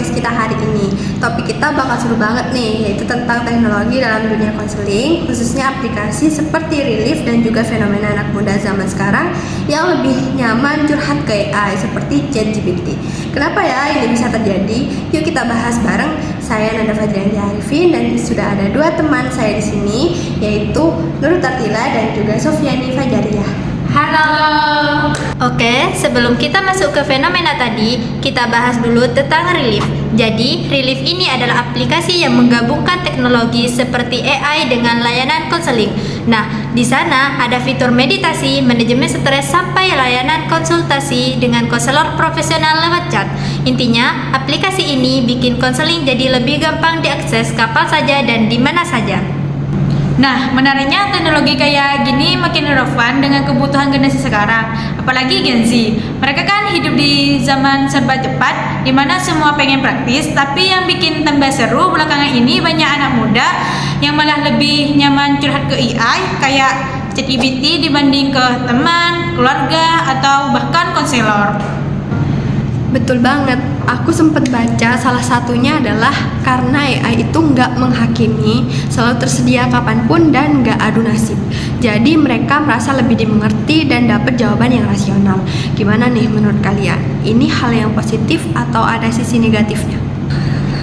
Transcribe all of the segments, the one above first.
podcast kita hari ini. Topik kita bakal seru banget nih, yaitu tentang teknologi dalam dunia konseling, khususnya aplikasi seperti Relief dan juga fenomena anak muda zaman sekarang yang lebih nyaman curhat ke AI seperti ChatGPT. Kenapa ya ini bisa terjadi? Yuk kita bahas bareng. Saya Nanda Fadrianti Arifin dan sudah ada dua teman saya di sini, yaitu Nurul Tartila dan juga Sofiani Fajariyah. Halo. Oke, sebelum kita masuk ke fenomena tadi, kita bahas dulu tentang Relief. Jadi, Relief ini adalah aplikasi yang menggabungkan teknologi seperti AI dengan layanan konseling. Nah, di sana ada fitur meditasi, manajemen stres sampai layanan konsultasi dengan konselor profesional lewat chat. Intinya, aplikasi ini bikin konseling jadi lebih gampang diakses kapan saja dan di mana saja. Nah, menariknya teknologi kayak gini makin relevan dengan kebutuhan generasi sekarang, apalagi Gen Z. Mereka kan hidup di zaman serba cepat, di mana semua pengen praktis, tapi yang bikin tambah seru belakangan ini banyak anak muda yang malah lebih nyaman curhat ke AI, kayak ChatGPT dibanding ke teman, keluarga, atau bahkan konselor. Betul banget, aku sempat baca salah satunya adalah karena AI itu nggak menghakimi, selalu tersedia kapanpun dan nggak adu nasib. Jadi mereka merasa lebih dimengerti dan dapat jawaban yang rasional. Gimana nih menurut kalian? Ini hal yang positif atau ada sisi negatifnya?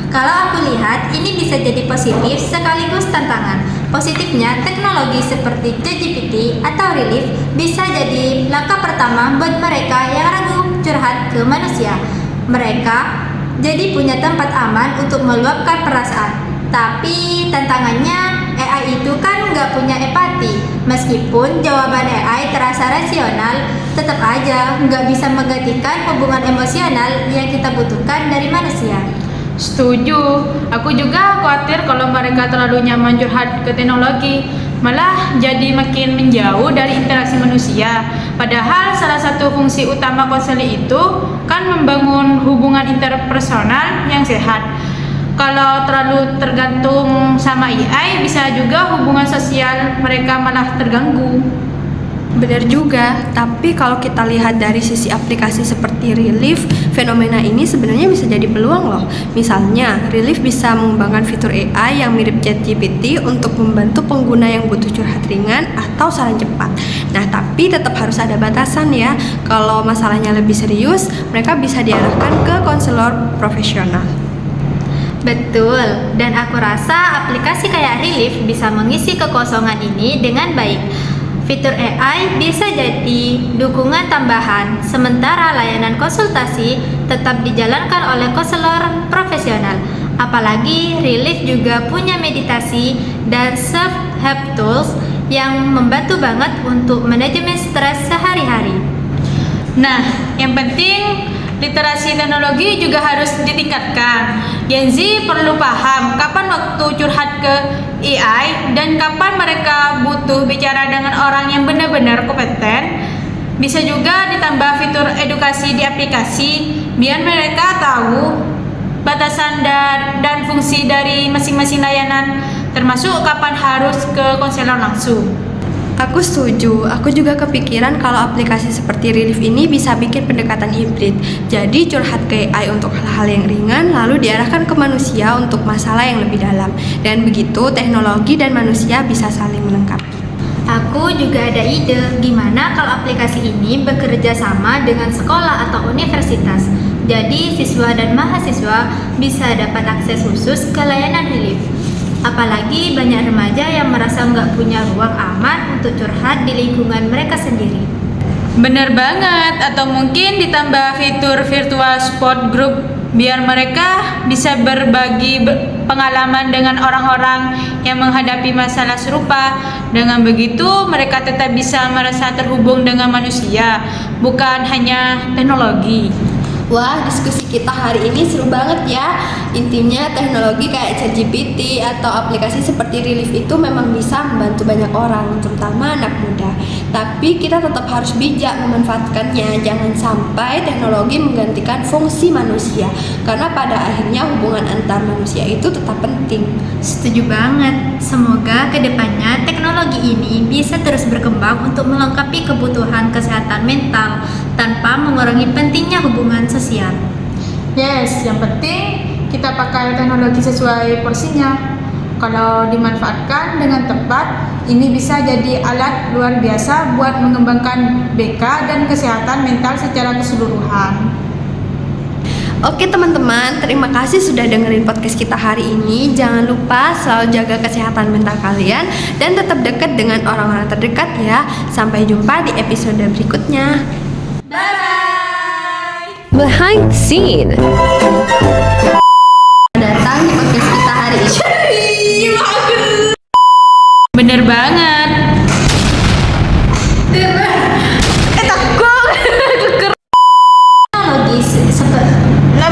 Kalau aku lihat, ini bisa jadi positif sekaligus tantangan. Positifnya, teknologi seperti ChatGPT atau Relief bisa jadi langkah pertama buat mereka yang ragu curhat ke manusia. Mereka jadi punya tempat aman untuk meluapkan perasaan. Tapi tantangannya, AI itu kan nggak punya empati. Meskipun jawaban AI terasa rasional, tetap aja nggak bisa menggantikan hubungan emosional yang kita butuhkan dari manusia. Setuju, aku juga khawatir kalau mereka terlalu nyaman curhat ke teknologi, malah jadi makin menjauh dari interaksi manusia. Padahal salah satu fungsi utama konseling itu kan membangun hubungan interpersonal yang sehat. Kalau terlalu tergantung sama AI, bisa juga hubungan sosial mereka malah terganggu. Benar juga, tapi kalau kita lihat dari sisi aplikasi seperti Relief, fenomena ini sebenarnya bisa jadi peluang loh. Misalnya, Relief bisa mengembangkan fitur AI yang mirip ChatGPT untuk membantu pengguna yang butuh curhat ringan atau saran cepat. Nah, tapi tetap harus ada batasan ya. Kalau masalahnya lebih serius, mereka bisa diarahkan ke konselor profesional. Betul, dan aku rasa aplikasi kayak Relief bisa mengisi kekosongan ini dengan baik. Fitur AI bisa jadi dukungan tambahan, sementara layanan konsultasi tetap dijalankan oleh konselor profesional. Apalagi Relief juga punya meditasi dan self-help tools yang membantu banget untuk manajemen stres sehari-hari. Nah, yang penting literasi teknologi juga harus ditingkatkan. Gen Z perlu paham kapan waktu curhat ke AI dan kapan mereka butuh bicara dengan orang yang benar-benar kompeten. Bisa juga ditambah fitur edukasi di aplikasi biar mereka tahu batasan dan fungsi dari masing-masing layanan, termasuk kapan harus ke konselor langsung. Aku setuju, aku juga kepikiran kalau aplikasi seperti Relief ini bisa bikin pendekatan hibrid. Jadi curhat ke AI untuk hal-hal yang ringan, lalu diarahkan ke manusia untuk masalah yang lebih dalam. Dan begitu teknologi dan manusia bisa saling melengkapi. Aku juga ada ide, gimana kalau aplikasi ini bekerja sama dengan sekolah atau universitas. Jadi siswa dan mahasiswa bisa dapat akses khusus ke layanan Relief. Apalagi banyak remaja yang merasa nggak punya ruang aman untuk curhat di lingkungan mereka sendiri. Bener banget, atau mungkin ditambah fitur virtual support group biar mereka bisa berbagi pengalaman dengan orang-orang yang menghadapi masalah serupa. Dengan begitu mereka tetap bisa merasa terhubung dengan manusia, bukan hanya teknologi. Wah, diskusi kita hari ini seru banget ya. Intinya teknologi kayak ChatGPT atau aplikasi seperti Relief itu memang bisa membantu banyak orang, terutama anak muda. Tapi kita tetap harus bijak memanfaatkannya. Jangan sampai teknologi menggantikan fungsi manusia, karena pada akhirnya hubungan antar manusia itu tetap penting. Setuju banget. Semoga kedepannya teknologi ini bisa terus berkembang untuk melengkapi kebutuhan kesehatan mental tanpa mengurangi pentingnya hubungan sosial. Yes, yang penting kita pakai teknologi sesuai porsinya. Kalau dimanfaatkan dengan tepat, ini bisa jadi alat luar biasa buat mengembangkan BK dan kesehatan mental secara keseluruhan. Oke teman-teman, terima kasih sudah dengerin podcast kita hari ini. Jangan lupa selalu jaga kesehatan mental kalian dan tetap dekat dengan orang-orang terdekat ya. Sampai jumpa di episode berikutnya. Bye-bye. Behind the scene. Datang di podcast kita hari ini. Bener banget. Teknologi seperti Lah,